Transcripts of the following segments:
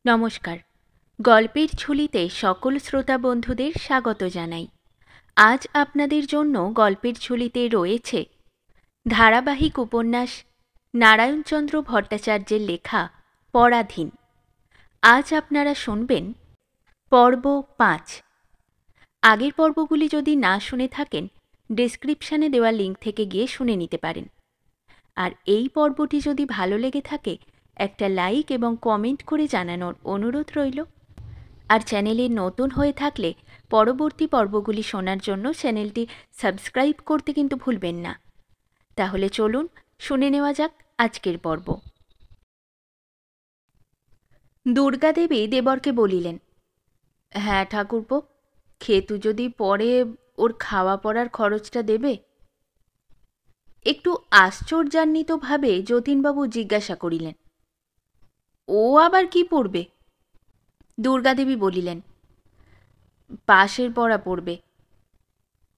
নমস্কার। গল্পের ঝুলিতে সকল শ্রোতা বন্ধুদের স্বাগত জানাই। আজ আপনাদের জন্য গল্পের ঝুলিতে রয়েছে ধারাবাহিক উপন্যাস নারায়ণচন্দ্র ভট্টাচার্যের লেখা পরাধীন। আজ আপনারা শুনবেন পর্ব ৫। আগের পর্বগুলি যদি না শুনে থাকেন, ডেসক্রিপশানে দেওয়া লিঙ্ক থেকে গিয়ে শুনে নিতে পারেন। আর এই পর্বটি যদি ভালো লেগে থাকে, একটা লাইক এবং কমেন্ট করে জানানোর অনুরোধ রইল। আর চ্যানেলে নতুন হয়ে থাকলে পরবর্তী পর্বগুলি শোনার জন্য চ্যানেলটি সাবস্ক্রাইব করতে কিন্তু ভুলবেন না। তাহলে চলুন শুনে নেওয়া যাক আজকের পর্ব। দুর্গাদেবী দেবরকে বলিলেন, হ্যাঁ ঠাকুরপো, খেতু যদি পরে ওর খাওয়া পড়ার খরচটা দেবে। একটু আশ্চর্যান্বিতভাবে যতীনবাবু জিজ্ঞাসা করিলেন, ও আবার কি পড়বে? দুর্গাদেবী বলিলেন, পাশের পড়া পড়বে।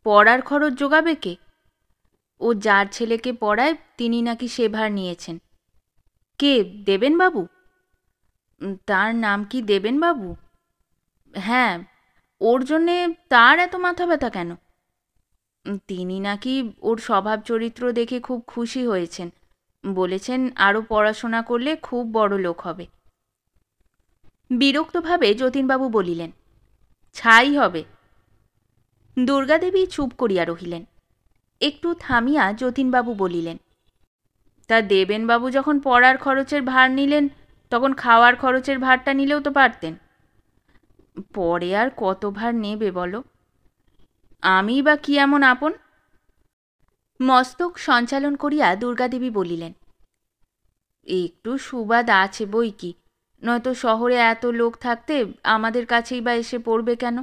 পড়ার খরচ জোগাবে কে? ও যার ছেলেকে পড়ায় তিনি নাকি সে ভার নিয়েছেন। কে, দেবেনবাবু? তার নাম কি দেবেনবাবু? হ্যাঁ, ওর জন্যে তার এত মাথা ব্যথা কেন? তিনি নাকি ওর স্বভাব চরিত্র দেখে খুব খুশি হয়েছেন, বলেছেন আরও পড়াশোনা করলে খুব বড় লোক হবে। বিরক্তভাবে যতীনবাবু বলিলেন, ছাই হবে। দুর্গাদেবী চুপ করিয়া রহিলেন। একটু থামিয়া যতীনবাবু বলিলেন, তা দেবেনবাবু যখন পড়ার খরচের ভার নিলেন, তখন খাওয়ার খরচের ভারটা নিলেও তো পারতেন। পরে আর কত ভার নেবে বলো? আমি বা কি এমন আপন? মস্তক সঞ্চালন করিয়া দুর্গাদেবী বলিলেন, একটু সুবাদ আছে বই কি, নয়তো শহরে এত লোক থাকতে আমাদের কাছেই বা এসে পড়বে কেন?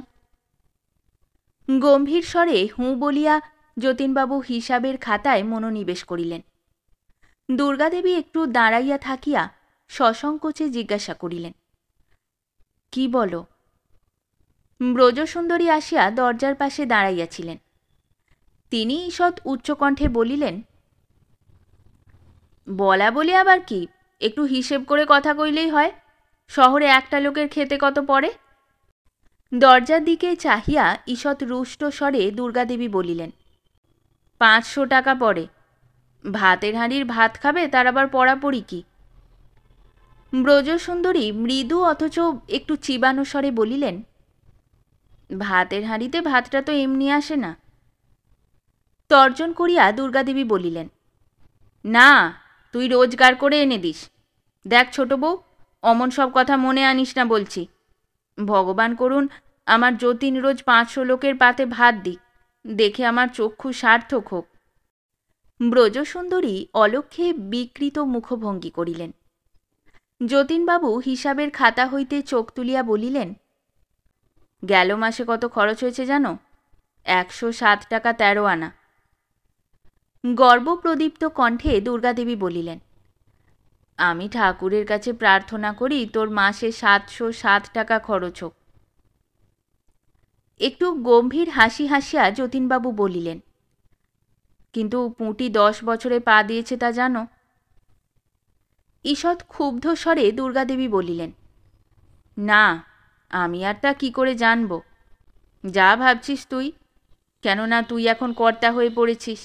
গম্ভীর স্বরে হুঁ বলিয়া যতীনবাবু হিসাবের খাতায় মনোনিবেশ করিলেন। দুর্গাদেবী একটু দাঁড়াইয়া থাকিয়া সসংকোচে জিজ্ঞাসা করিলেন, কি বলো? ব্রজসুন্দরী আসিয়া দরজার পাশে দাঁড়াইয়াছিলেন। তিনি ঈষৎ উচ্চকণ্ঠে বলিলেন, বলা বলি আবার কি, একটু হিসেব করে কথা কইলেই হয়। শহরে একটা লোকের খেতে কত পড়ে? দরজার দিকে চাহিয়া ঈষৎ রুষ্ট স্বরে দুর্গাদেবী বলিলেন, 500 টাকা পড়ে। ভাতের হাঁড়ির ভাত খাবে, তার আবার পড়াপড়ি কি? ব্রজসুন্দরী মৃদু অথচ একটু চিবানো স্বরে বলিলেন, ভাতের হাঁড়িতে ভাতটা তো এমনি আসে না। তর্জন করিয়া দুর্গাদেবী বলিলেন, না, তুই রোজগার করে এনে দিস। দেখ ছোট বউ, অমন সব কথা মনে আনিস না বলছি। ভগবান করুন আমার যতীন রোজ 500 লোকের পাতে ভাত দিক, দেখে আমার চক্ষু সার্থক হোক। ব্রজসুন্দরী অলক্ষ্যে বিকৃত মুখভঙ্গি করিলেন। যতীনবাবু হিসাবের খাতা হইতে চোখ তুলিয়া বলিলেন, গেল মাসে কত খরচ হয়েছে জানো? 107 টাকা 13 আনা। গর্বপ্রদীপ্ত কণ্ঠে দুর্গাদেবী বলিলেন, আমি ঠাকুরের কাছে প্রার্থনা করি তোর মাসে 707 টাকা খরচ হোক। একটু গম্ভীর হাসি হাসিয়া যতীনবাবু বলিলেন, কিন্তু পুঁটি 10 বছরে পা দিয়েছে তা জানো? ঈষৎ ক্ষুব্ধ স্বরে দুর্গাদেবী বলিলেন, না, আমি আর তা কি করে জানব? যা ভাবছিস তুই, কেননা তুই এখন কর্তা হয়ে পড়েছিস।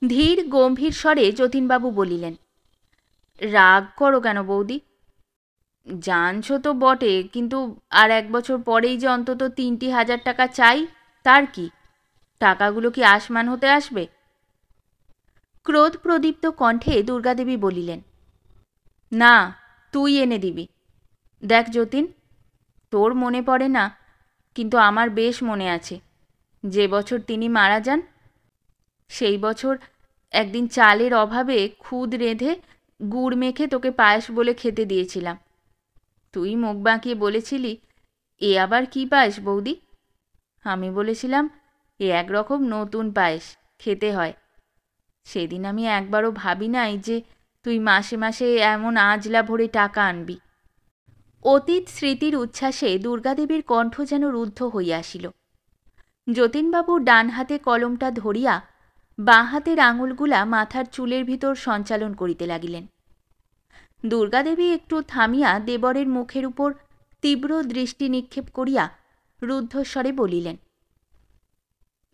ধীর গম্ভীর স্বরে যতীনবাবু বলিলেন, রাগ করো কেন বৌদি? জানছো তো বটে, কিন্তু আর 1 বছর পরেই যে অন্তত 3,000 টাকা চাই, তার কি? টাকাগুলো কি আসমান হতে আসবে? ক্রোধ প্রদীপ্ত কণ্ঠে দুর্গাদেবী বলিলেন, না, তুই এনে দিবি। দেখ যতীন, তোর মনে পড়ে না, কিন্তু আমার বেশ মনে আছে। যে বছর তিনি মারা যান, সেই বছর একদিন চালের অভাবে খুদ রেঁধে গুড় মেখে তোকে পায়েস বলে খেতে দিয়েছিলাম। তুই মুখ বাঁকিয়ে বলেছিলি, এ আবার কি পায়েস বৌদি? আমি বলেছিলাম, এ একরকম নতুন পায়েস, খেতে হয়। সেদিন আমি একবারও ভাবি নাই যে তুই মাসে মাসে এমন আজলা ভরে টাকা আনবি। অতীত স্মৃতির উচ্ছ্বাসে দুর্গাদেবীর কণ্ঠ যেন রুদ্ধ হইয়া আসিল। যতীনবাবু ডান হাতে কলমটা ধরিয়া বাঁ হাতের আঙুলগুলা মাথার চুলের ভিতর সঞ্চালন করিতে লাগিলেন। দুর্গাদেবী একটু থামিয়া দেবরের মুখের উপর তীব্র দৃষ্টি নিক্ষেপ করিয়া রুদ্ধস্বরে বলিলেন,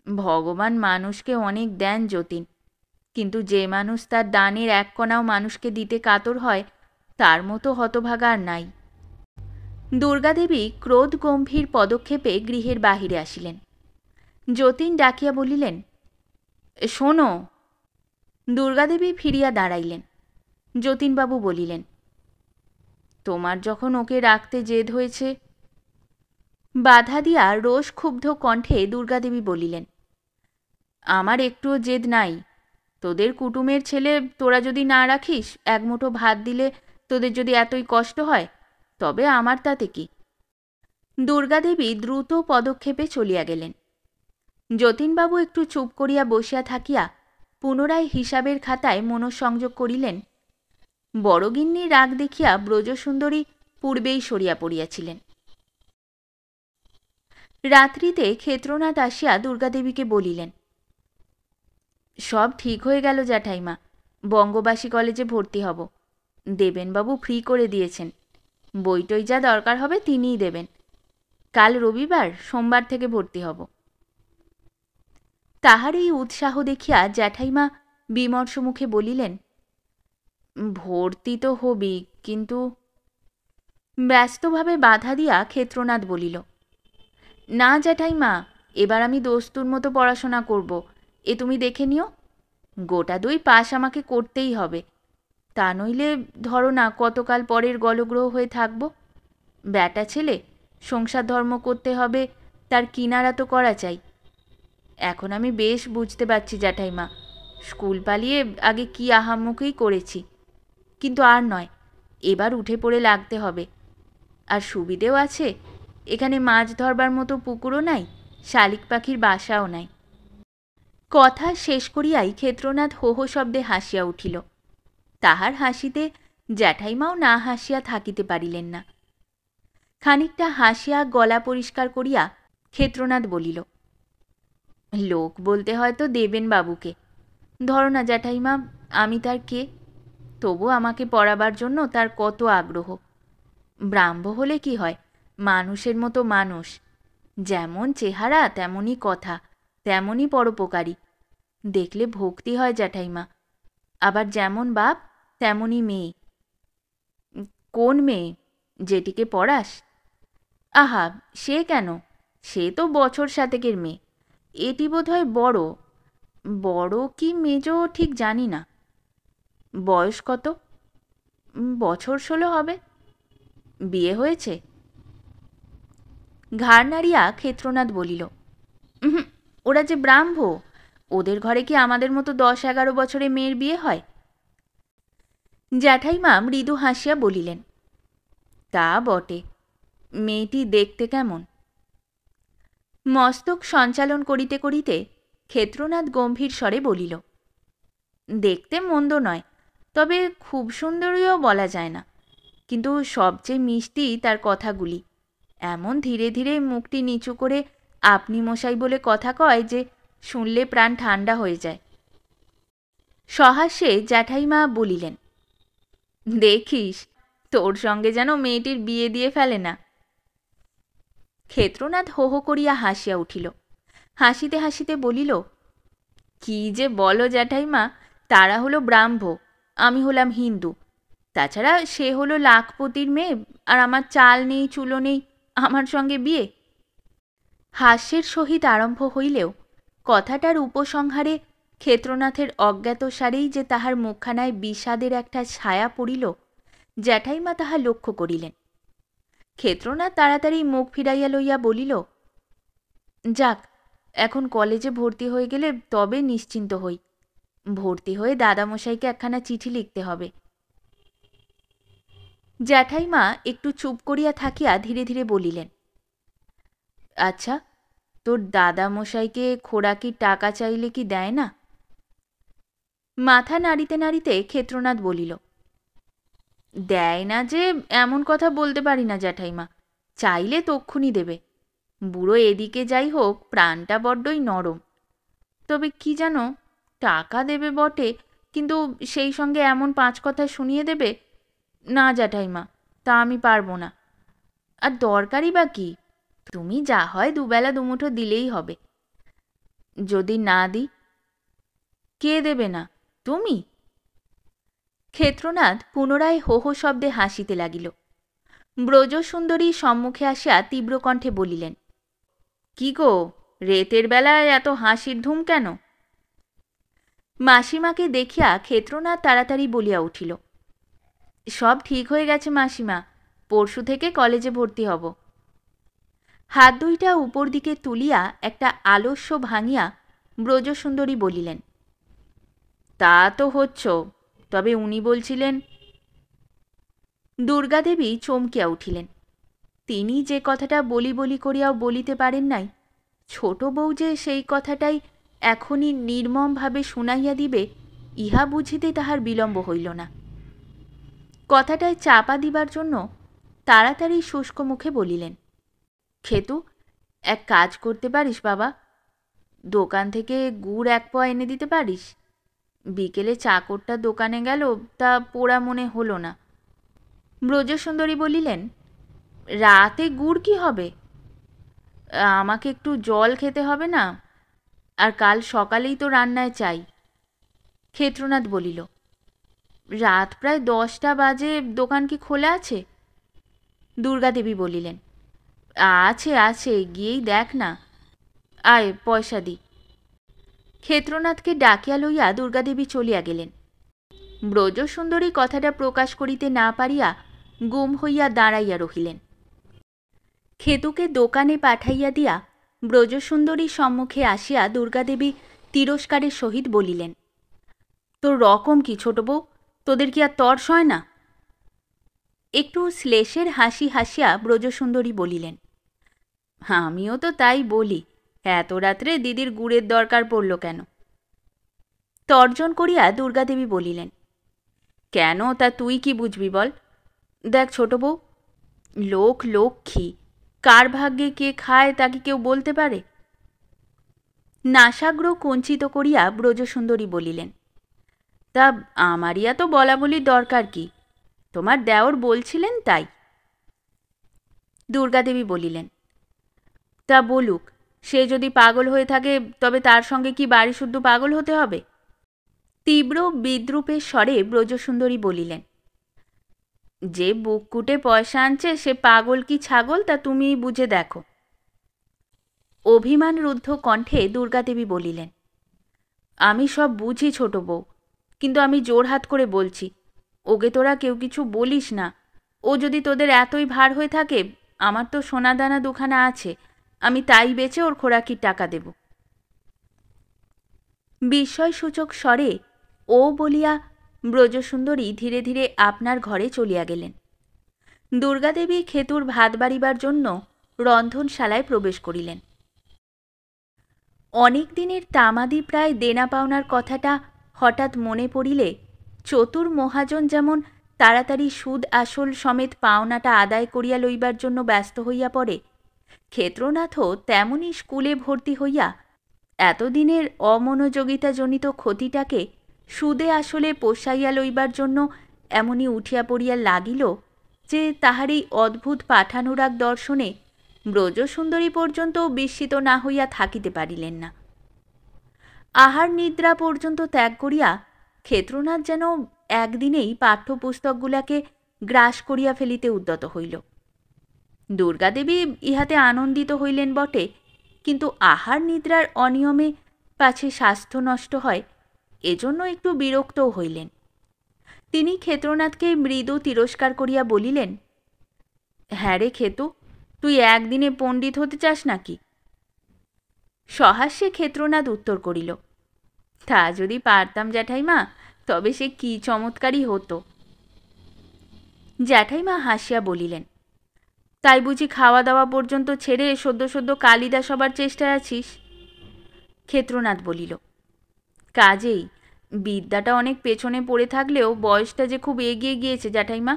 ভগবান মানুষকে অনেক দেন যতীন, কিন্তু যে মানুষ তার দানের এক কণাও মানুষকে দিতে কাতর হয় তার মতো হতভাগা আর নাই। দুর্গাদেবী ক্রোধ গম্ভীর পদক্ষেপে গৃহের বাহিরে আসিলেন। যতীন ডাকিয়া বলিলেন, শোনো। দুর্গাদেবী ফিরিয়া দাঁড়াইলেন। যতীনবাবু বলিলেন, তোমার যখন ওকে রাখতে জেদ হয়েছে। বাধা দিয়া রোষক্ষুব্ধ কণ্ঠে দুর্গাদেবী বলিলেন, আমার একটুও জেদ নাই। তোদের কুটুমের ছেলে তোরা যদি না রাখিস, এক মুঠো ভাত দিলে তোদের যদি এতই কষ্ট হয়, তবে আমার তাতে কি। দুর্গাদেবী দ্রুত পদক্ষেপে চলিয়া গেলেন। যতীনবাবু একটু চুপ করিয়া বসিয়া থাকিয়া পুনরায় হিসাবের খাতায় মনঃসংযোগ করিলেন। বড়গিন্নির রাগ দেখিয়া ব্রজসুন্দরী পূর্বেই সরিয়া পড়িয়াছিলেন। রাত্রিতে ক্ষেত্রনাথ আসিয়া দুর্গাদেবীকে বলিলেন, সব ঠিক হয়ে গেল জ্যাঠাইমা, বঙ্গবাসী কলেজে ভর্তি হব। দেবেনবাবু ফ্রি করে দিয়েছেন। বইটই যা দরকার হবে তিনিই দেবেন। কাল রবিবার, সোমবার থেকে ভর্তি হব। তাহার এই উৎসাহ দেখিয়া জ্যাঠাইমা বিমর্ষ মুখে বলিলেন, ভর্তি তো হবি, কিন্তু। ব্যস্তভাবে বাধা দিয়া ক্ষেত্রনাথ বলিল, না জ্যাঠাইমা, এবার আমি দস্তুর মতো পড়াশোনা করব, এ তুমি দেখে নিও। গোটা 2 পাস আমাকে করতেই হবে, তা নইলে ধরো না কতকাল পরের গলগ্রহ হয়ে থাকব। ব্যাটা ছেলে, সংসার ধর্ম করতে হবে, তার কিনারা তো করা চাই। এখন আমি বেশ বুঝতে পারছি জ্যাঠাইমা, স্কুল পালিয়ে আগে কি আহাম্মকেই করেছি, কিন্তু আর নয়, এবার উঠে পড়ে লাগতে হবে। আর সুবিধেও আছে, এখানে মাছ ধরবার মতো পুকুরও নাই, শালিক পাখির বাসাও নাই। কথা শেষ করিয়াই ক্ষেত্রনাথ হো হো শব্দে হাসিয়া উঠিল। তাহার হাসিতে জ্যাঠাইমাও না হাসিয়া থাকিতে পারিলেন না। খানিকটা হাসিয়া গলা পরিষ্কার করিয়া ক্ষেত্রনাথ বলিল, লোক বলতে হয়তো দেবেন বাবুকে। ধরো না জ্যাঠাইমা, আমি তার কে? তবু আমাকে পড়াবার জন্য তার কত আগ্রহ। ব্রাহ্ম হলে কি হয়, মানুষের মতো মানুষ, যেমন চেহারা তেমনই কথা, তেমনই পরোপকারী। দেখলে ভক্তি হয় জ্যাঠাইমা। আবার যেমন বাপ তেমনই মেয়ে। কোন মেয়ে? যেটিকে পড়াস? আহা, সে কেন, সে তো বছর 7 মেয়ে। এটি বোধহয় বড়। বড় কি মেজ ঠিক জানি না। বয়স কত? বছর 16 হবে। বিয়ে হয়েছে? ঘাড় নাড়িয়া ক্ষেত্রনাথ বলিল, ওরা যে ব্রাহ্ম, ওদের ঘরে কি আমাদের মতো 10-11 বছরে মেয়ের বিয়ে হয়? জ্যাঠাইমা মৃদু হাসিয়া বলিলেন, তা বটে। মেয়েটি দেখতে কেমন? মস্তক সঞ্চালন করিতে করিতে ক্ষেত্রনাথ গম্ভীর স্বরে বলিল, দেখতে মন্দ নয়, তবে খুব সুন্দরীও বলা যায় না। কিন্তু সবচেয়ে মিষ্টি তার কথাগুলি। এমন ধীরে ধীরে মুখটি নিচু করে আপনি মশাই বলে কথা কয় যে শুনলে প্রাণ ঠান্ডা হয়ে যায়। সহাস্যে জ্যাঠাইমা বলিলেন, দেখিস তোর সঙ্গে যেন মেয়েটির বিয়ে দিয়ে ফেলে না। ক্ষেত্রনাথ হো হো করিয়া হাসিয়া উঠিল। হাসিতে হাসিতে বলিল, কি যে বলো জ্যাঠাইমা, তারা হলো ব্রাহ্ম, আমি হলাম হিন্দু। তাছাড়া সে হলো লাখপতির মেয়ে, আর আমার চাল নেই চুলো নেই, আমার সঙ্গে বিয়ে। হাস্যের সহিত আরম্ভ হইলেও কথাটার উপসংহারে ক্ষেত্রনাথের অজ্ঞাতসারেই যে তাহার মুখখানায় বিষাদের একটা ছায়া পড়িল, জ্যাঠাইমা তাহা লক্ষ্য করিলেন। ক্ষেত্রনাথ তাড়াতাড়ি মুখ ফিরাইয়া লইয়া বলিল, যাক, এখন কলেজে ভর্তি হয়ে গেলে তবে নিশ্চিন্ত হই। ভর্তি হয়ে দাদামশাইকে একখানা চিঠি লিখতে হবে। জ্যাঠাইমা একটু চুপ করিয়া থাকিয়া ধীরে ধীরে বলিলেন, আচ্ছা, তোর দাদামশাইকে খোরাকির টাকা চাইলে কি দেয় না? মাথা নাড়িতে নাড়িতে ক্ষেত্রনাথ বলিল, দেয় না যে এমন কথা বলতে পারি না জ্যাঠাইমা, চাইলে তক্ষুনি দেবে। বুড়ো এদিকে যাই হোক, প্রাণটা বড্ডই নরম। তবে কি জানো, টাকা দেবে বটে, কিন্তু সেই সঙ্গে এমন 5 কথা শুনিয়ে দেবে না জ্যাঠাইমা, তা আমি পারবো না। আর দরকারই বা কি? তুমি যা হয় দুবেলা দুমুঠো দিলেই হবে। যদি না দিই? কে দেবে না? তুমি? ক্ষেত্রনাথ পুনরায় হো হো শব্দে হাসিতে লাগিল। ব্রজসুন্দরী সম্মুখে আসিয়া তীব্র কণ্ঠে বলিলেন, কি গো, রেতের বেলায় এত হাসির ধুম কেন? মাসিমাকে দেখিয়া ক্ষেত্রনাথ তাড়াতাড়ি বলিয়া উঠিল, সব ঠিক হয়ে গেছে মাসিমা, পরশু থেকে কলেজে ভর্তি হব। হাত দুইটা উপর দিকে তুলিয়া একটা আলস্য ভাঙিয়া ব্রজসুন্দরী বলিলেন, তা তো হচ্ছ, তবে উনি বলছিলেন। দুর্গাদেবী চমকিয়া উঠিলেন। তিনি যে কথাটা বলি বলি করিয়াও বলিতে পারেন নাই, ছোট বউ যে সেই কথাটাই এখনই নির্মমভাবে শুনাইয়া দিবে, ইহা বুঝিতে তাহার বিলম্ব হইল না। কথাটায় চাপা দিবার জন্য তাড়াতাড়ি শুষ্ক মুখে বলিলেন, খেতু, এক কাজ করতে পারিস বাবা? দোকান থেকে গুড় 1 পয়া এনে দিতে পারিস? বিকেলে চাকরটা দোকানে গেল, তা পোড়া মনে হলো না। ব্রজসুন্দরী বলিলেন, রাতে গুড় কি হবে? আমাকে একটু জল খেতে হবে না? আর কাল সকালেই তো রান্নায় চাই। ক্ষেত্রনাথ বলিল, রাত প্রায় 10টা বাজে, দোকান কি খোলা আছে? দুর্গাদেবী বলিলেন, আছে আছে, গিয়েই দেখ না। আয়, পয়সা দি। ক্ষেত্রনাথকে ডাকিয়া লইয়া দুর্গাদেবী চলিয়া গেলেন। ব্রজসুন্দরী কথাটা প্রকাশ করিতে না পারিয়া গুম হইয়া দাঁড়াইয়া রহিলেন। খেতুকে দোকানে পাঠাইয়া দিয়া ব্রজসুন্দরীর সম্মুখে আসিয়া দুর্গাদেবী তিরস্কারের সহিত বলিলেন, তোর রকম কি ছোট বউ, তোদের কি আর তর্স হয় না? একটু শ্লেষের হাসি হাসিয়া ব্রজসুন্দরী বলিলেন, আমিও তো তাই বলি, এত রাত্রে দিদির গুড়ের দরকার পড়ল কেন? তর্জন করিয়া দুর্গাদেবী বলিলেন, কেন, তা তুই কি বুঝবি বল? দেখ ছোট বউ, লোক লক্ষ্মী, কার ভাগ্যে কে খায় তা কি কেউ বলতে পারে? নাসাগ্র কঞ্চিত করিয়া ব্রজসুন্দরী বলিলেন, তা আমারিয়া তো বলা বলির দরকার কি? তোমার দেওর বলছিলেন তাই। দুর্গাদেবী বলিলেন, তা বলুক, সে যদি পাগল হয়ে থাকে তবে তার সঙ্গে কি বাড়ি শুদ্ধ পাগল হতে হবে? তীব্র বিদ্রূপের স্বরে ব্রজসুন্দরী বলিলেন, যে বুক কুটে পয়সা আনছে সে পাগল কি ছাগল তা তুমি বুঝে দেখো। অভিমানরুদ্ধ কণ্ঠে দুর্গাদেবী বলিলেন, আমি সব বুঝি ছোট বউ, কিন্তু আমি জোরহাত করে বলছি, ওকে তোরা কেউ কিছু বলিস না। ও যদি তোদের এতই ভার হয়ে থাকে, আমার তো সোনাদানা দুখানা আছে, আমি তাই বেচে ওর খোরাকির টাকা দেব। বিস্ময়সূচক স্বরে ও বলিয়া ব্রজসুন্দরী ধীরে ধীরে আপনার ঘরে চলিয়া গেলেন। দুর্গাদেবী খেতুর ভাত বাড়িবার জন্য রন্ধনশালায় প্রবেশ করিলেন। অনেক দিনের তামাদি প্রায় দেনা পাওনার কথাটা হঠাৎ মনে পড়িলে চতুর মহাজন যেমন তাড়াতাড়ি সুদ আসল সমেত পাওনাটা আদায় করিয়া লইবার জন্য ব্যস্ত হইয়া পড়ে, ক্ষেত্রনাথও তেমনি স্কুলে ভর্তি হইয়া এতদিনের অমনোযোগিতাজনিত ক্ষতিটাকে সুদে আসলে পোষাইয়া লইবার জন্য এমনি উঠিয়া পড়িয়া লাগিল যে তাহার এই অদ্ভুত পাঠানুরাগ দর্শনে ব্রজসুন্দরী পর্যন্ত বিস্মিত না হইয়া থাকিতে পারিলেন না। আহার নিদ্রা পর্যন্ত ত্যাগ করিয়া ক্ষেত্রনাথ যেন একদিনেই পাঠ্যপুস্তকগুলাকে গ্রাস করিয়া ফেলিতে উদ্যত হইল। দুর্গাদেবী ইহাতে আনন্দিত হইলেন বটে, কিন্তু আহার নিদ্রার অনিয়মে পাছে স্বাস্থ্য নষ্ট হয়, এজন্য একটু বিরক্তও হইলেন। তিনি ক্ষেত্রনাথকে মৃদু তিরস্কার করিয়া বলিলেন, হ্যাঁ রে খেতু, তুই একদিনে পণ্ডিত হতে চাস নাকি? সহাস্যে ক্ষেত্রনাথ উত্তর করিল, তা যদি পারতাম জ্যাঠাইমা, তবে সে কি চমৎকারই হতো। জ্যাঠাইমা হাসিয়া বলিলেন, তাই বুঝি খাওয়া দাওয়া পর্যন্ত ছেড়ে সদ্য সদ্য কালিদাস হবার চেষ্টায় আছিস? ক্ষেত্রনাথ বলিল, কাজেই বিদ্যাটা অনেক পেছনে পড়ে থাকলেও বয়সটা যে খুব এগিয়ে গিয়েছে জ্যাঠাইমা,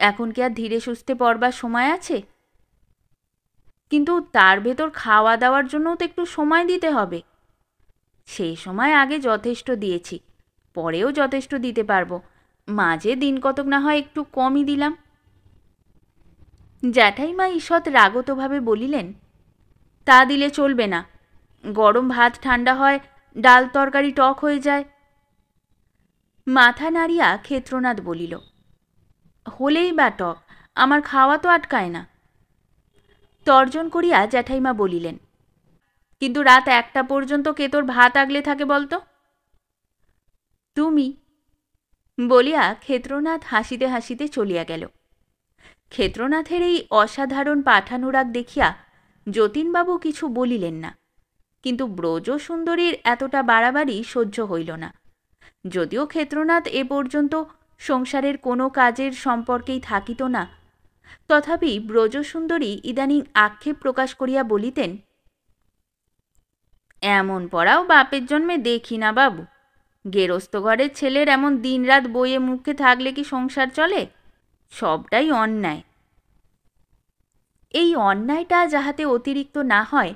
এখন কি আর ধীরে সুস্থে পড়বার সময় আছে? কিন্তু তার ভেতর খাওয়া দাওয়ার জন্যও তো একটু সময় দিতে হবে। সেই সময় আগে যথেষ্ট দিয়েছি, পরেও যথেষ্ট দিতে পারবো, মাঝে দিন কতক না হয় একটু কমই দিলাম। জ্যাঠাইমা ঈষৎ রাগতভাবে বলিলেন, তা দিলে চলবে না। গরম ভাত ঠান্ডা হয়, ডাল তরকারি টক হয়ে যায়। মাথা নাড়িয়া ক্ষেত্রনাথ বলিল, হলেই বা টক, আমার খাওয়া তো আটকায় না। তর্জন করিয়া জ্যাঠাইমা বলিলেন, কিন্তু রাত 1টা পর্যন্ত কে তোর ভাত আগলে থাকে বলতো? তুমি, বলিয়া ক্ষেত্রনাথ হাসিতে হাসিতে চলিয়া গেল। ক্ষেত্রনাথের এই অসাধারণ পাঠানুরাগ দেখিয়া যতীনবাবু কিছু বলিলেন না, কিন্তু ব্রজসুন্দরীর এতটা বাড়াবাড়ি সহ্য হইল না। যদিও ক্ষেত্রনাথ এ পর্যন্ত সংসারের কোনো কাজের সম্পর্কেই থাকিত না, তথাপি ব্রজসুন্দরী ইদানিং আক্ষেপ প্রকাশ করিয়া বলিতেন, এমন পড়াও বাপের জন্মে দেখি না বাবু। গেরস্থ ঘরের ছেলের এমন দিনরাত বইয়ে মুখে থাকলে কি সংসার চলে? সবটাই অন্যায়। এই অন্যায়টা যাহাতে অতিরিক্ত না হয়,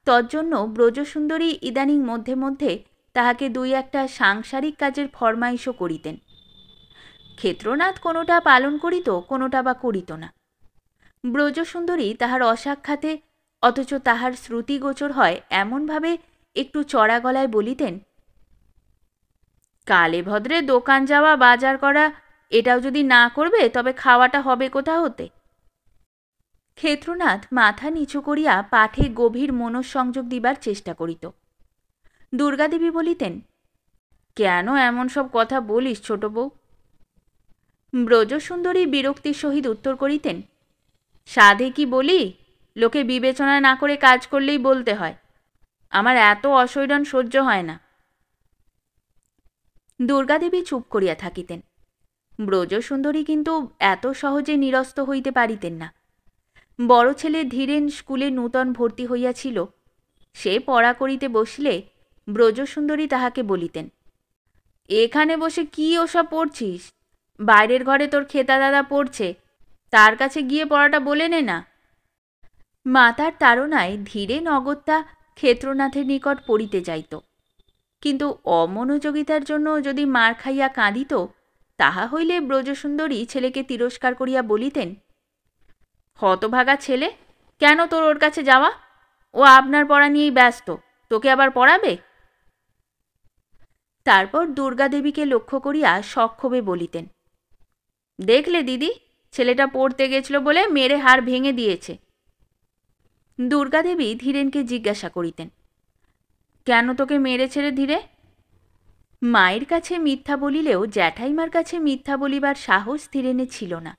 তজ্জন্য ব্রজসুন্দরী ইদানিং মধ্যে মধ্যে তাহাকে 2-1টা সাংসারিক কাজের ফরমাইশও করিতেন। ক্ষেত্রনাথ কোনোটা পালন করিত, কোনোটা বা করিত না। ব্রজসুন্দরী তাহার অসাক্ষাতে, অথচ তাহার শ্রুতিগোচর হয় এমনভাবে একটু চড়া গলায় বলিতেন, কালে ভদ্রে দোকান যাওয়া, বাজার করা, এটাও যদি না করবে তবে খাওয়াটা হবে কোথা হতে? ক্ষেত্রনাথ মাথা নিচু করিয়া পাঠে গভীর মনঃসংযোগ দিবার চেষ্টা করিত। দুর্গাদেবী বলিতেন, কেন এমন সব কথা বলিস ছোট বউ? ব্রজসুন্দরী বিরক্তির সহিত উত্তর করিতেন, সাধে কি বলি, লোকে বিবেচনা না করে কাজ করলেই বলতে হয়। আমার এত অশৈরণ সহ্য হয় না। দুর্গাদেবী চুপ করিয়া থাকিতেন। ব্রজসুন্দরী কিন্তু এত সহজে নিরস্ত হইতে পারিতেন না। বড় ছেলে ধীরেন স্কুলে নূতন ভর্তি হইয়াছিল। সে পড়া করিতে বসলে ব্রজসুন্দরী তাহাকে বলিতেন, এখানে বসে কি ওসব পড়ছিস? বাইরের ঘরে তোর খেতা দাদা পড়ছে, তার কাছে গিয়ে পড়াটা বলে নে না। মাতার তাড়নায় ধীরেন অগত্যা ক্ষেত্রনাথের নিকট পড়িতে যাইত, কিন্তু অমনোযোগিতার জন্য যদি মার খাইয়া কাঁদিত, তাহা হইলে ব্রজসুন্দরী ছেলেকে তিরস্কার করিয়া বলিতেন, হতভাগা ছেলে, কেন তোর ওর কাছে যাওয়া? ও আপনার পড়া নিয়েই ব্যস্ত, তোকে আবার পড়াবে? তারপর দুর্গাদেবীকে লক্ষ্য করিয়া সক্ষোভে বলিতেন, দেখলে দিদি, ছেলেটা পড়তে গেছিল বলে মেরে হাড় ভেঙে দিয়েছে। দুর্গাদেবী ধীরেনকে জিজ্ঞাসা করিতেন, কেন তোকে মেরে ছেড়ে ধীরে? মায়ের কাছে মিথ্যা বলিলেও জ্যাঠাইমার কাছে মিথ্যা বলিবার সাহস ধীরেনে ছিল না।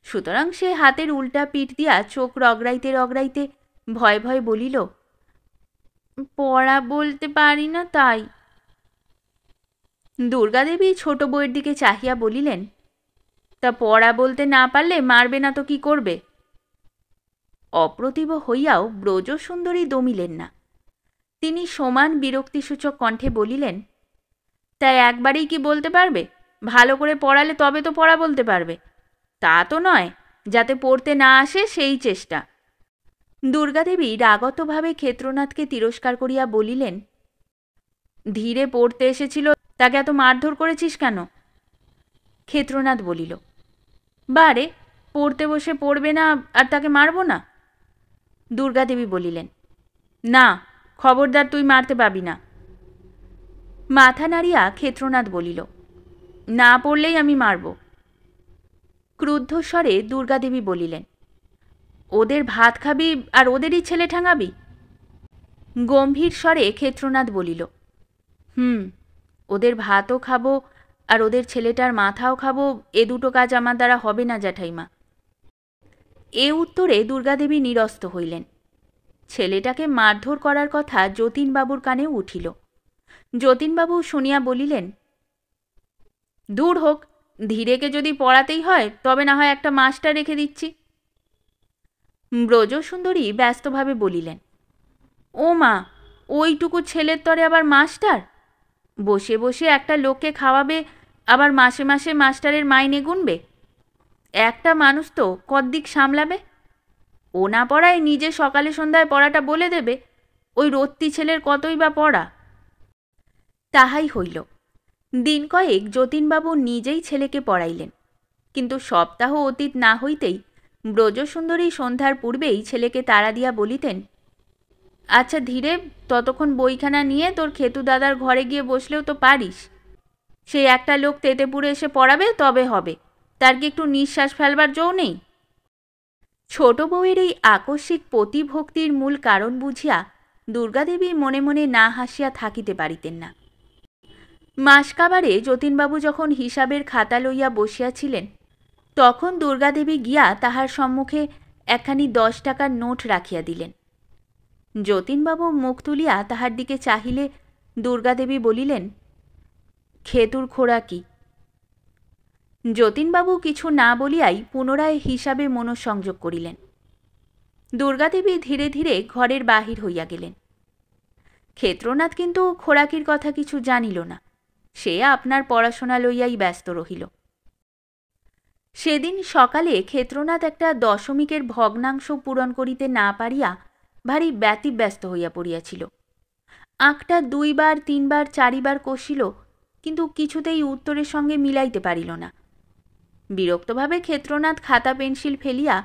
সুতরাং সে হাতের উল্টা পিঠ দিয়া চোখ রগড়াইতে রগড়াইতে ভয় ভয় বলিল, পড়া বলতে পারি না তাই। দুর্গাদেবী ছোট বউয়ের দিকে চাহিয়া বলিলেন, তা পড়া বলতে না পারলে মারবে না তো কি করবে? অপ্রতিভ হইয়াও ব্রজসুন্দরী দমিলেন না। তিনি সমান বিরক্তিসূচক কণ্ঠে বলিলেন, তাই একবারেই কি বলতে পারবে? ভালো করে পড়ালে তবে তো পড়া বলতে পারবে। তা তো নয়, যাতে পড়তে না আসে সেই চেষ্টা। দুর্গাদেবী রাগতভাবে ক্ষেত্রনাথকে তিরস্কার করিয়া বলিলেন, ধীরে পড়তে এসেছিল, তাকে এত মারধর করেছিস কেন? ক্ষেত্রনাথ বলিল, বারে, পড়তে বসে পড়বে না আর তাকে মারব না? দুর্গাদেবী বলিলেন, না, খবরদার, তুই মারতে পাবি না। মাথা নাড়িয়া ক্ষেত্রনাথ বলিল, না পড়লেই আমি মারব। ক্রুদ্ধ স্বরে দুর্গাদেবী বলিলেন, ওদের ভাত খাবি আর ওদেরই ছেলে ঠাঙাবি? গম্ভীর স্বরে ক্ষেত্রনাথ বলিল, ওদের ভাতও খাবো আর ওদের ছেলেটার মাথাও খাবো, এ দুটো কাজ আমার দ্বারা হবে না জ্যাঠাইমা। এ উত্তরে দুর্গাদেবী নিরস্ত হইলেন। ছেলেটাকে মারধর করার কথা যতীনবাবুর কানেও উঠিল। যতীনবাবু শুনিয়া বলিলেন, দূর হোক, ধীরেকে যদি পড়াতেই হয় তবে না হয় একটা মাস্টার রেখে দিচ্ছি। ব্রজসুন্দরী ব্যস্তভাবে বলিলেন, ও মা, ওইটুকু ছেলের তরে আবার মাস্টার? বসে বসে একটা লোককে খাওয়াবে, আবার মাসে মাসে মাস্টারের মাইনে গুনবে? একটা মানুষ তো কদ্দিক সামলাবে? ও না পড়ায় নিজে সকালে সন্ধ্যায় পড়াটা বলে দেবে, ওই রত্তি ছেলের কতই বা পড়া। তাহাই হইল। দিন কয়েক যতীনবাবু নিজেই ছেলেকে পড়াইলেন, কিন্তু সপ্তাহ অতীত না হইতেই ব্রজসুন্দরী সন্ধ্যার পূর্বেই ছেলেকে তাড়া দিয়া বলিতেন, আচ্ছা ধীরে, ততক্ষণ বইখানা নিয়ে তোর খেতু দাদার ঘরে গিয়ে বসলেও তো পারিস। সেই একটা লোক তেতেপুরে এসে পড়াবে তবে হবে, তার কি একটু নিঃশ্বাস ফেলবার জো নেই? ছোট বউয়ের এই আকস্মিক পতিভক্তির মূল কারণ বুঝিয়া দুর্গাদেবী মনে মনে না হাসিয়া থাকিতে পারিতেন না। মাসকাবারে যতীনবাবু যখন হিসাবের খাতা লইয়া বসিয়াছিলেন, তখন দুর্গাদেবী গিয়া তাহার সম্মুখে একখানি 10 টাকার নোট রাখিয়া দিলেন। যতীনবাবু মুখ তুলিয়া তাহার দিকে চাহিলে দুর্গাদেবী বলিলেন, খেতুর খোরাকি। যতীনবাবু কিছু না বলিয়াই পুনরায় হিসাবে মনঃসংযোগ করিলেন। দুর্গাদেবী ধীরে ধীরে ঘরের বাহির হইয়া গেলেন। ক্ষেত্রনাথ কিন্তু খোরাকির কথা কিছু জানিল না, সে আপনার পড়াশোনা লইয়াই ব্যস্ত রহিল। সেদিন সকালে ক্ষেত্রনাথ একটা দশমিকের ভগ্নাংশ পূরণ করিতে না পারিয়া ভারী ব্যতিব্যস্ত হইয়া পড়িয়াছিল। আঁকটা 2 বার 3 বার 4 বার কষিল, কিন্তু কিছুতেই উত্তরের সঙ্গে মিলাইতে পারিল না। বিরক্তভাবে ক্ষেত্রনাথ খাতা পেন্সিল ফেলিয়া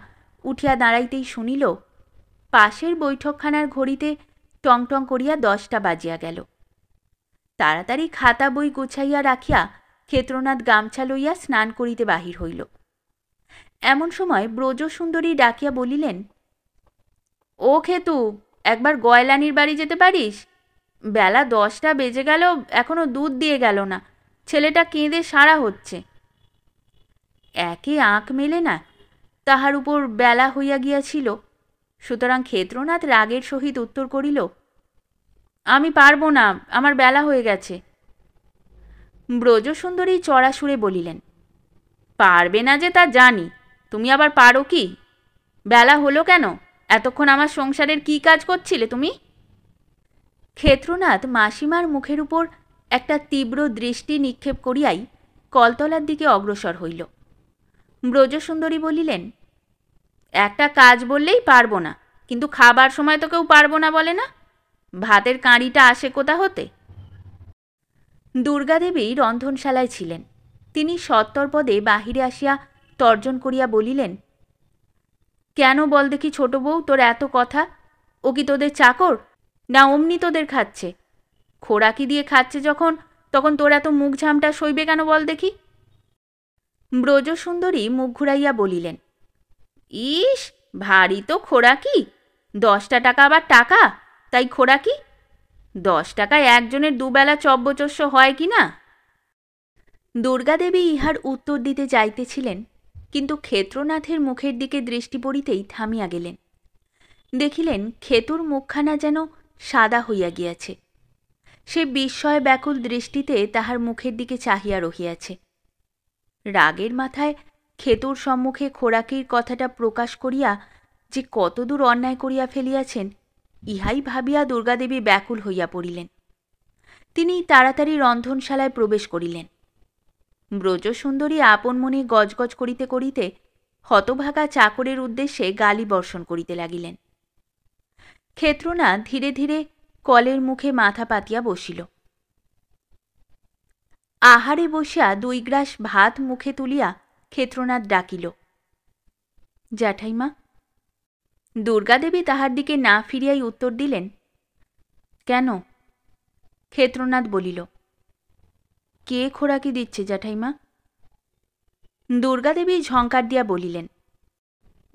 উঠিয়া দাঁড়াইতেই শুনিল, পাশের বৈঠকখানার ঘড়িতে টং টং করিয়া 10টা বাজিয়া গেল। তাড়াতাড়ি খাতা বই গুছাইয়া রাখিয়া ক্ষেত্রনাথ গামছা লইয়া স্নান করিতে বাহির হইল। এমন সময় ব্রজসুন্দরী ডাকিয়া বলিলেন, ও খেতু, একবার গয়লানির বাড়ি যেতে পারিস? বেলা 10টা বেজে গেল, এখনো দুধ দিয়ে গেল না, ছেলেটা কেঁদে সারা হচ্ছে। একে আঁক মেলে না, তাহার উপর বেলা হইয়া গিয়াছিল, সুতরাং ক্ষেত্রনাথ রাগের সহিত উত্তর করিল, আমি পারব না, আমার বেলা হয়ে গেছে। ব্রজসুন্দরী চড়া সুরে বলিলেন, পারবে না যে তা জানি, তুমি আবার পারো কি? বেলা হলো কেন? এতক্ষণ আমার সংসারের কি কাজ করছিলে তুমি? ক্ষেত্রনাথ মাসিমার মুখের উপর একটা তীব্র দৃষ্টি নিক্ষেপ করিয়াই কলতলার দিকে অগ্রসর হইল। ব্রজসুন্দরী বলিলেন, একটা কাজ বললেই পারবো না, কিন্তু খাবার সময় তো কেউ পারবো না বলে না। ভাতের কাঁড়িটা আসে কোথা হতে? দুর্গাদেবী রন্ধনশালায় ছিলেন। তিনি সত্তরপদে বাহিরে আসিয়া তর্জন করিয়া বলিলেন, কেন বল দেখি ছোট বউ, তোর এত কথা? ও কি তোদের চাকর, না অমনি তোদের খাচ্ছে? খোরাকি দিয়ে খাচ্ছে যখন, তখন তোর এত মুখ ঝামটা সইবে কেন বল দেখি? ব্রজসুন্দরী মুখ ঘুরাইয়া বলিলেন, ইস, ভারী তো খোরাকি, 10টা টাকা আবার টাকা, তাই খোরাকি? 10 টাকায় একজনের দুবেলা চব্যচস্য হয় কি না? দুর্গাদেবী ইহার উত্তর দিতে যাইতেছিলেন, কিন্তু ক্ষেত্রনাথের মুখের দিকে দৃষ্টি পড়িতেই থামিয়া গেলেন। দেখিলেন খেতুর মুখখানা যেন সাদা হইয়া গিয়াছে। সে বিস্ময় ব্যাকুল দৃষ্টিতে তাহার মুখের দিকে চাহিয়া রহিয়াছে। রাগের মাথায় খেতুর সম্মুখে খোরাকির কথাটা প্রকাশ করিয়া যে কতদূর অন্যায় করিয়া ফেলিয়াছেন, ইহাই ভাবিয়া দুর্গাদেবী ব্যাকুল হইয়া পড়িলেন। তিনি তাড়াতাড়ি রন্ধনশালায় প্রবেশ করিলেন। ব্রজসুন্দরী আপন মনে গজগজ করিতে করিতে হতভাগা চাকরের উদ্দেশ্যে গালি বর্ষণ করিতে লাগিলেন। ক্ষেত্রনাথ ধীরে ধীরে কলের মুখে মাথা পাতিয়া বসিল। আহারে বসিয়া 2 গ্রাস ভাত মুখে তুলিয়া ক্ষেত্রনাথ ডাকিল, জ্যাঠাইমা। দুর্গাদেবী তাহার দিকে না ফিরিয়াই উত্তর দিলেন, কেন? ক্ষেত্রনাথ বলিল, কে খোরাকি দিচ্ছে জ্যাঠাইমা? দুর্গাদেবী ঝঙ্কার দিয়া বলিলেন,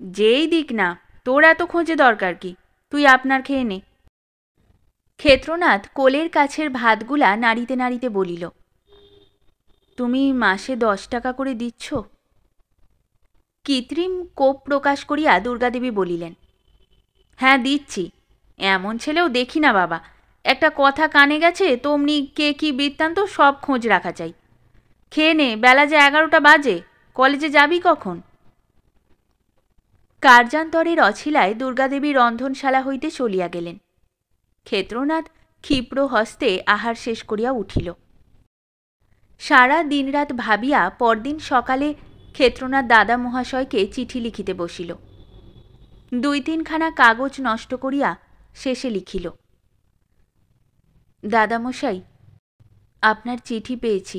যেই দিক না, তোর এত খোঁজে দরকার কি, তুই আপনার খেয়ে নে। ক্ষেত্রনাথ কোলের কাছের ভাতগুলা নাড়িতে নাড়িতে বলিল, তুমি মাসে 10 টাকা করে দিচ্ছ? কৃত্রিম কোপ প্রকাশ করিয়া দুর্গাদেবী বলিলেন, হ্যাঁ দিচ্ছি, এমন ছেলেও দেখি না বাবা, একটা কথা কানে গেছে তোমনি কে কি বৃত্তান্ত সব খোঁজ রাখা চাই। খেয়ে নে, বেলা যে 11টা বাজে, কলেজে যাবি কখন? কার্যান্তরের অছিলায় দুর্গাদেবী রন্ধনশালা হইতে চলিয়া গেলেন। ক্ষেত্রনাথ ক্ষিপ্র হস্তে আহার শেষ করিয়া উঠিল। সারা দিনরাত ভাবিয়া পরদিন সকালে ক্ষেত্রনাথ দাদা মহাশয়কে চিঠি লিখিতে বসিল। 2-3 খানা কাগজ নষ্ট করিয়া শেষে লিখিল, দাদামশাই, আপনার চিঠি পেয়েছি,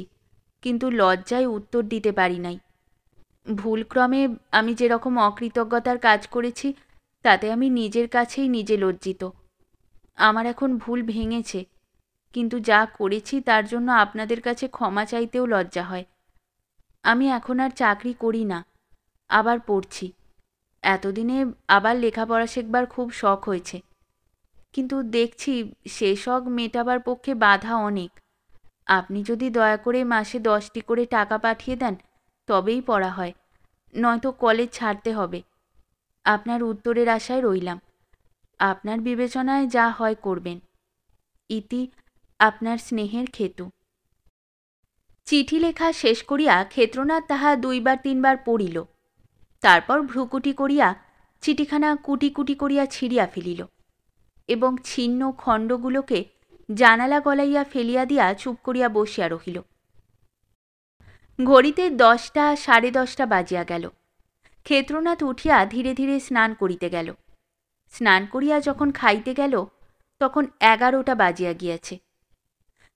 কিন্তু লজ্জায় উত্তর দিতে পারি নাই। ভুলক্রমে আমি যেরকম অকৃতজ্ঞতার কাজ করেছি, তাতে আমি নিজের কাছেই নিজে লজ্জিত। আমার এখন ভুল ভেঙেছে, কিন্তু যা করেছি তার জন্য আপনাদের কাছে ক্ষমা চাইতেও লজ্জা হয়। আমি এখন আর চাকরি করি না, আবার পড়ছি। এতদিনে আবার লেখাপড়া শেখবার খুব শখ হয়েছে, কিন্তু দেখছি সে শখ মেটাবার পক্ষে বাধা অনেক। আপনি যদি দয়া করে মাসে 10টি করে টাকা পাঠিয়ে দেন, তবেই পড়া হয়, নয়তো কলেজ ছাড়তে হবে। আপনার উত্তরের আশায় রইলাম। আপনার বিবেচনায় যা হয় করবেন। ইতি, আপনার স্নেহের খেতু। চিঠি লেখা শেষ করিয়া ক্ষেত্রনাথ তাহা 2-3 বার পড়িল। তারপর ভ্রুকুটি করিয়া চিঠিখানা কুটি কুটি করিয়া ছিঁড়িয়া ফেলিল এবং ছিন্ন খণ্ডগুলোকে জানালা গলাইয়া ফেলিয়া দিয়া চুপ করিয়া বসিয়া রহিল। ঘড়িতে 10টা 10:30 বাজিয়া গেল। ক্ষেত্রনাথ উঠিয়া ধীরে ধীরে স্নান করিতে গেল। স্নান করিয়া যখন খাইতে গেল, তখন 11টা বাজিয়া গিয়াছে।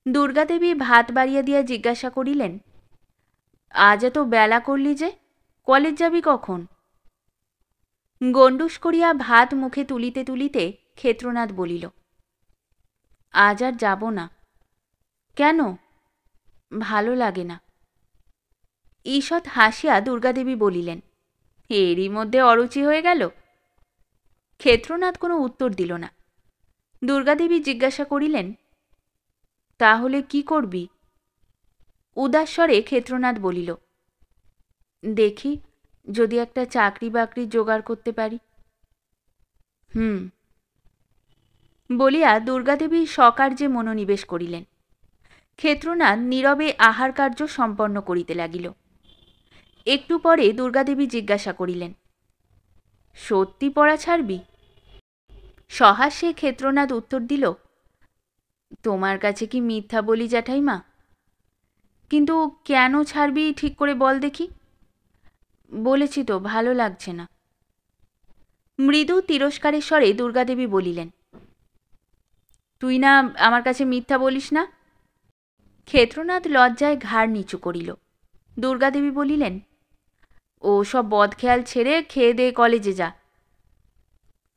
দুর্গাদেবী ভাত বাড়িয়া দিয়া জিজ্ঞাসা করিলেন, আজ এত বেলা করলি যে, কলেজ যাবি কখন? গণ্ডুস করিয়া ভাত মুখে তুলিতে তুলিতে ক্ষেত্রনাথ বলিল, আজ আর যাব না। কেন? ভালো লাগে না। ঈষৎ হাসিয়া দুর্গাদেবী বলিলেন, এরই মধ্যে অরুচি হয়ে গেল। ক্ষেত্রনাথ কোনো উত্তর দিল না। দুর্গাদেবী জিজ্ঞাসা করিলেন, তাহলে কি করবি? উদাস স্বরে ক্ষেত্রনাথ বলিল, দেখি যদি একটা চাকরি বাকরি জোগাড় করতে পারি। বলিয়া দুর্গাদেবী সকার্যে মনোনিবেশ করিলেন। ক্ষেত্রনাথ নীরবে আহার কার্য সম্পন্ন করিতে লাগিল। একটু পরে দুর্গাদেবী জিজ্ঞাসা করিলেন, সত্যি পড়া ছাড়বি? সহাস্যে ক্ষেত্রনাথ উত্তর দিল, তোমার কাছে কি মিথ্যা বলি জ্যাঠাইমা? কিন্তু কেন ছাড়বি ঠিক করে বল দেখি। বলেছি তো, ভালো লাগছে না। মৃদু তিরস্কারের স্বরে দুর্গাদেবী বলিলেন, তুই না আমার কাছে মিথ্যা বলিস না? ক্ষেত্রনাথ লজ্জায় ঘাড় নিচু করিল। দুর্গাদেবী বলিলেন, ও সব বদখেয়াল ছেড়ে খেয়ে দে কলেজে যা।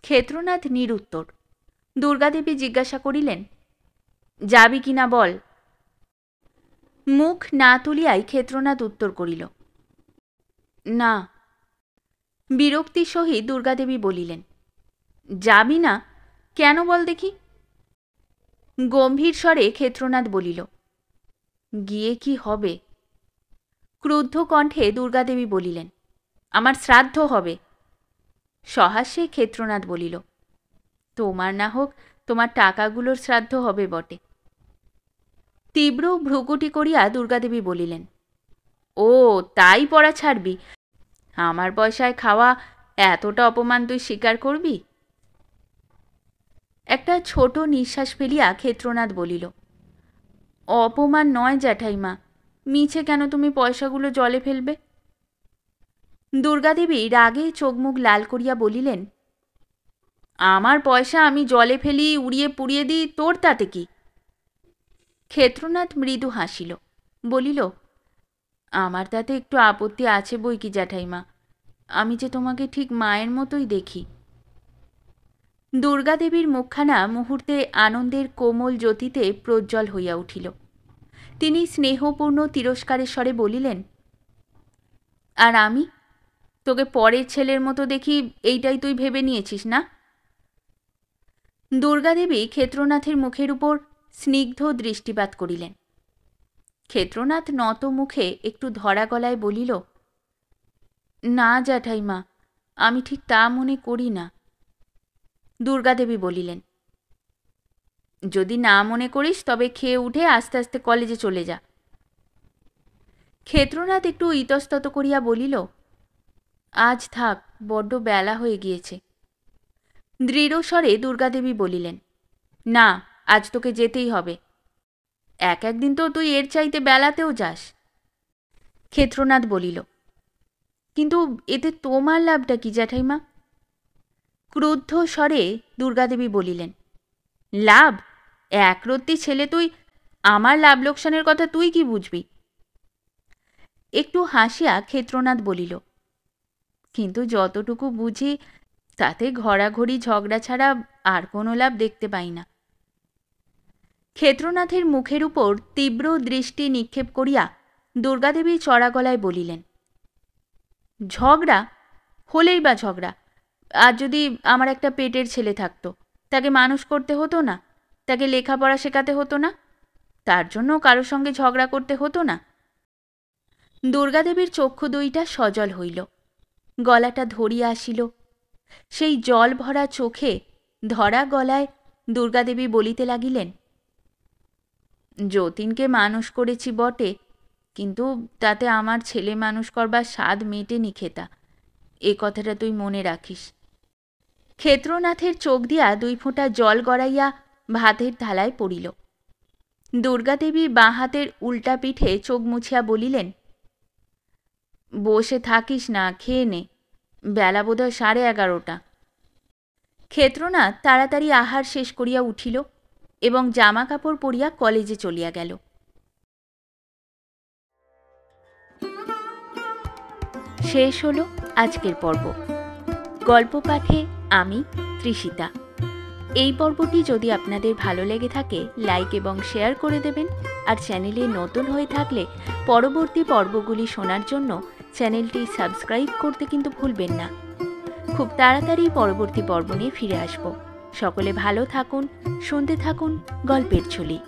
ক্ষেত্রনাথ নিরুত্তর। দুর্গাদেবী জিজ্ঞাসা করিলেন, যাবি কিনা বল। মুখ না তুলিয়াই ক্ষেত্রনাথ উত্তর করিল, না। বিরক্তির সহিত দুর্গাদেবী বলিলেন, যাবি না? কেন বল দেখি। গম্ভীর স্বরে ক্ষেত্রনাথ বলিল, গিয়ে কি হবে? ক্রুদ্ধ কণ্ঠে দুর্গাদেবী বলিলেন, আমার শ্রাদ্ধ হবে। সহাস্যে ক্ষেত্রনাথ বলিল, তোমার না হোক, তোমার টাকাগুলোর শ্রাদ্ধ হবে বটে। তীব্র ভ্রুকুটি করিয়া দুর্গাদেবী বলিলেন, ও তাই পড়া ছাড়বি? আমার পয়সায় খাওয়া এতটা অপমান তুই স্বীকার করবি? একটা ছোট নিঃশ্বাস ফেলিয়া ক্ষেত্রনাথ বলিল, অপমান নয় জ্যাঠাইমা, মিছে কেন তুমি পয়সাগুলো জলে ফেলবে? দুর্গাদেবী রাগে চোখ মুখ লাল করিয়া বলিলেন, আমার পয়সা আমি জলে ফেলি, উড়িয়ে পুড়িয়ে দিই, তোর তাতে কি? ক্ষেত্রনাথ মৃদু হাসিল, বলিল, আমার তাতে একটু আপত্তি আছে বই কি জ্যাঠাইমা, আমি যে তোমাকে ঠিক মায়ের মতোই দেখি। দুর্গাদেবীর মুখখানা মুহূর্তে আনন্দের কোমল জ্যোতিতে প্রজ্জ্বল হইয়া উঠিল। তিনি স্নেহপূর্ণ তিরস্কারের স্বরে বলিলেন, আর আমি তোকে পরের ছেলের মতো দেখি, এইটাই তুই ভেবে নিয়েছিস না? দুর্গাদেবী ক্ষেত্রনাথের মুখের উপর স্নিগ্ধ দৃষ্টিপাত করিলেন। ক্ষেত্রনাথ নত মুখে একটু ধরা গলায় বলিল, না জ্যাঠাইমা, আমি ঠিক তা মনে করি না। দুর্গাদেবী বলিলেন, যদি না মনে করিস তবে খেয়ে উঠে আস্তে আস্তে কলেজে চলে যা। ক্ষেত্রনাথ একটু ইতস্তত করিয়া বলিল, আজ থাক, বড্ড বেলা হয়ে গিয়েছে। দৃঢ় স্বরে দুর্গাদেবী বলিলেন, না, আজ তোকে যেতেই হবে। এক একদিন তো তুই এর চাইতে বেলাতেও যাস। ক্ষেত্রনাথ বলিল, কিন্তু এতে তোমার লাভটা কি জ্যাঠাইমা? ক্রুদ্ধ স্বরে দুর্গাদেবী বলিলেন, লাভ? একরত্তি ছেলে তুই, আমার লাভ লোকসানের কথা তুই কি বুঝবি? একটু হাসিয়া ক্ষেত্রনাথ বলিল, কিন্তু যতটুকু বুঝি তাতে ঘড়াঘড়ি ঝগড়া ছাড়া আর কোনো লাভ দেখতে পাই না। ক্ষেত্রনাথের মুখের উপর তীব্র দৃষ্টি নিক্ষেপ করিয়া দুর্গাদেবী চড়া গলায় বলিলেন, ঝগড়া হলেই বা ঝগড়া, আর যদি আমার একটা পেটের ছেলে থাকতো, তাকে মানুষ করতে হতো না, তাকে লেখাপড়া শেখাতে হতো না, তার জন্য কারোর সঙ্গে ঝগড়া করতে হতো না? দুর্গাদেবীর চক্ষু দুইটা সজল হইল, গলাটা ধরিয়া আসিল। সেই জল ভরা চোখে ধরা গলায় দুর্গাদেবী বলিতে লাগিলেন, যতীনকে মানুষ করেছি বটে, কিন্তু তাতে আমার ছেলে মানুষ করবার স্বাদ মেটেনি খেতা, এ কথাটা তুই মনে রাখিস। ক্ষেত্রনাথের চোখ দিয়া 2 ফোঁটা জল গড়াইয়া ভাতের থালায় পড়িল। দুর্গাদেবী বাঁ হাতের উল্টা পিঠে চোখ মুছিয়া বলিলেন, বসে থাকিস না, খেয়ে নে, বেলা বোধহয় 11:30। ক্ষেত্রনাথ তাড়াতাড়ি আহার শেষ করিয়া উঠিল এবং জামা কাপড় পরিয়া কলেজে চলিয়া গেল। শেষ হলো আজকের পর্ব। গল্প পাঠে আমি তৃষিতা। এই পর্বটি যদি আপনাদের ভালো লেগে থাকে লাইক এবং শেয়ার করে দেবেন, আর চ্যানেলে নতুন হয়ে থাকলে পরবর্তী পর্বগুলি শোনার জন্য চ্যানেলটি সাবস্ক্রাইব করতে কিন্তু ভুলবেন না। খুব তাড়াতাড়ি পরবর্তী পর্ব নিয়ে ফিরে আসব। সকলে ভালো থাকুন, শুনতে থাকুন গল্পের ঝুলি।